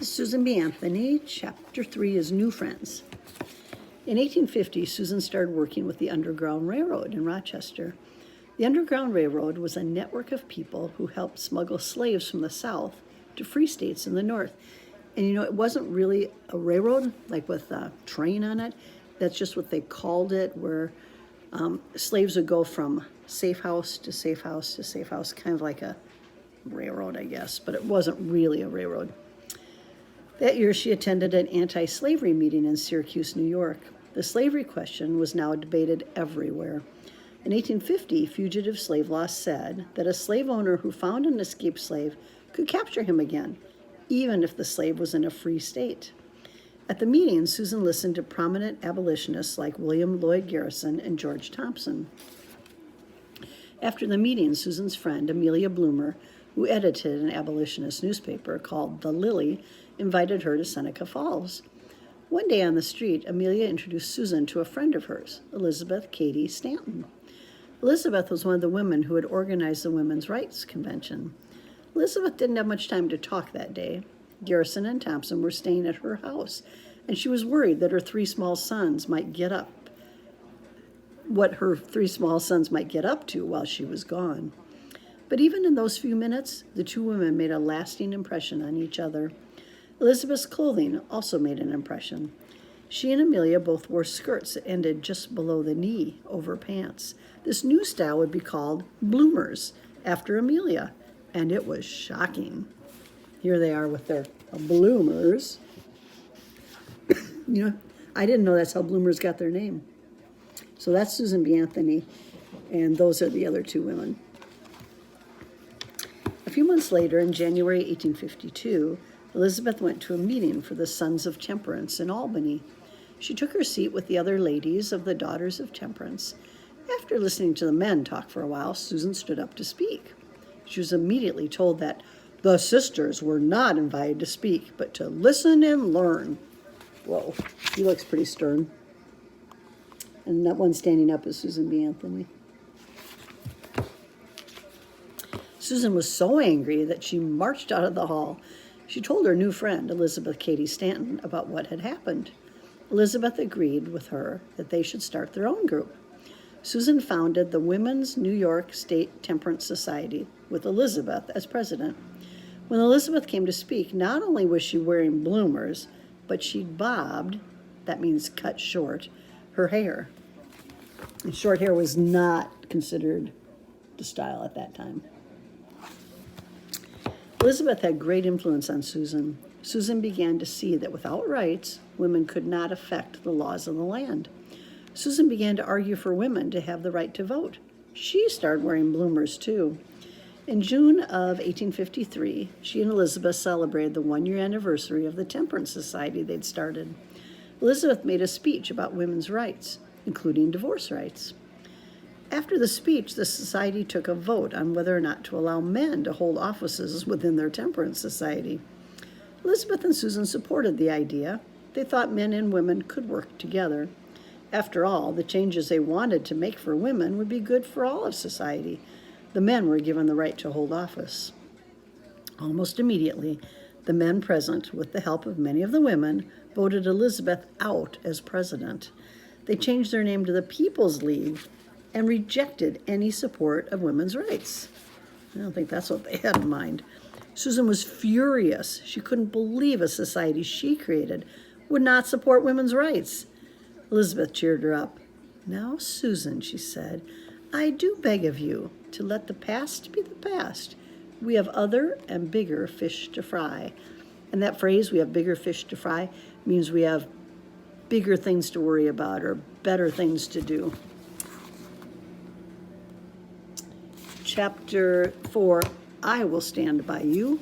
Susan B. Anthony, Chapter 3 is New Friends. In 1850, Susan started working with the Underground Railroad in Rochester. The Underground Railroad was a network of people who helped smuggle slaves from the South to free states in the North. And it wasn't really a railroad, like with a train on it. That's just what they called it, where slaves would go from safe house to safe house to safe house, kind of like a railroad, I guess, but it wasn't really a railroad. That year, she attended an anti-slavery meeting in Syracuse, New York. The slavery question was now debated everywhere. In 1850, fugitive slave law said that a slave owner who found an escaped slave could capture him again, even if the slave was in a free state. At the meeting, Susan listened to prominent abolitionists like William Lloyd Garrison and George Thompson. After the meeting, Susan's friend, Amelia Bloomer, who edited an abolitionist newspaper called The Lily, invited her to Seneca Falls. One day on the street, Amelia introduced Susan to a friend of hers, Elizabeth Cady Stanton. Elizabeth was one of the women who had organized the Women's Rights Convention. Elizabeth didn't have much time to talk that day. Garrison and Thompson were staying at her house, and she was worried that her three small sons might get up to while she was gone. But even in those few minutes, the two women made a lasting impression on each other. Elizabeth's clothing also made an impression. She and Amelia both wore skirts that ended just below the knee over pants. This new style would be called bloomers, after Amelia, and it was shocking. Here they are with their bloomers. I didn't know that's how bloomers got their name. So that's Susan B. Anthony, and those are the other two women. A few months later, in January 1852, Elizabeth went to a meeting for the Sons of Temperance in Albany. She took her seat with the other ladies of the Daughters of Temperance. After listening to the men talk for a while, Susan stood up to speak. She was immediately told that the sisters were not invited to speak, but to listen and learn. Whoa, he looks pretty stern. And that one standing up is Susan B. Anthony. Susan was so angry that she marched out of the hall. She told her new friend, Elizabeth Cady Stanton, about what had happened. Elizabeth agreed with her that they should start their own group. Susan founded the Women's New York State Temperance Society with Elizabeth as president. When Elizabeth came to speak, not only was she wearing bloomers, but she'd bobbed, that means cut short, her hair. And short hair was not considered the style at that time. Elizabeth had great influence on Susan. Susan began to see that without rights, women could not affect the laws of the land. Susan began to argue for women to have the right to vote. She started wearing bloomers too. In June of 1853, she and Elizabeth celebrated the one-year anniversary of the Temperance Society they'd started. Elizabeth made a speech about women's rights, including divorce rights. After the speech, the society took a vote on whether or not to allow men to hold offices within their temperance society. Elizabeth and Susan supported the idea. They thought men and women could work together. After all, the changes they wanted to make for women would be good for all of society. The men were given the right to hold office. Almost immediately, the men present, with the help of many of the women, voted Elizabeth out as president. They changed their name to the People's League and rejected any support of women's rights. I don't think that's what they had in mind. Susan was furious. She couldn't believe a society she created would not support women's rights. Elizabeth cheered her up. "Now, Susan," she said, "I do beg of you to let the past be the past. We have other and bigger fish to fry." And that phrase, "we have bigger fish to fry," means we have bigger things to worry about or better things to do. Chapter 4, I Will Stand By You.